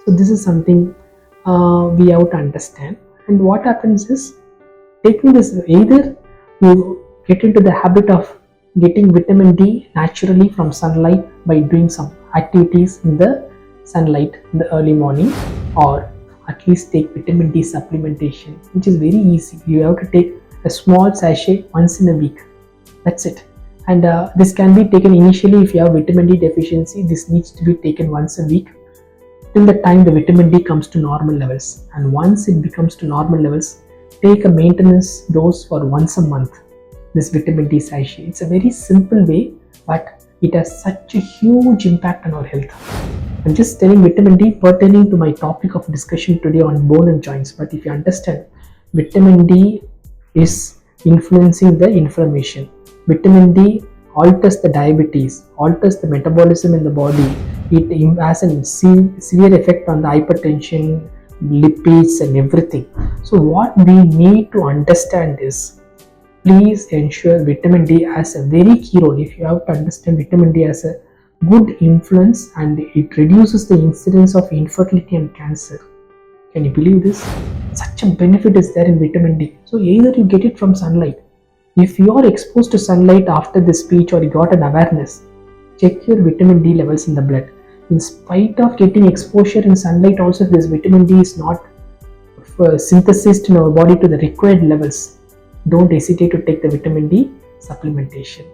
So this is something we have to understand. And what happens is, taking this, either you get into the habit of getting vitamin D naturally from sunlight by doing some activities in the sunlight in the early morning, or at least take vitamin D supplementation, which is very easy. You have to take a small sachet once in a week. That's it. And this can be taken initially. If you have vitamin D deficiency, this needs to be taken once a week till the time the vitamin D comes to normal levels. And once it becomes to normal levels, take a maintenance dose for once a month. This vitamin D sachet. It's a very simple way, but it has such a huge impact on our health. I'm just telling vitamin D pertaining to my topic of discussion today on bone and joints. But if you understand, vitamin D is influencing the inflammation. Vitamin D alters the diabetes, alters the metabolism in the body. It has a severe effect on the hypertension, lipids, and everything. So, what we need to understand is, please ensure vitamin D has a very key role. If you have to understand, vitamin D has a good influence and it reduces the incidence of infertility and cancer. Can you believe this? Such a benefit is there in vitamin D. So either you get it from sunlight. If you are exposed to sunlight after this speech or you got an awareness, check your vitamin D levels in the blood. In spite of getting exposure in sunlight, also this vitamin D is not synthesized in our body to the required levels. Don't hesitate to take the vitamin D supplementation.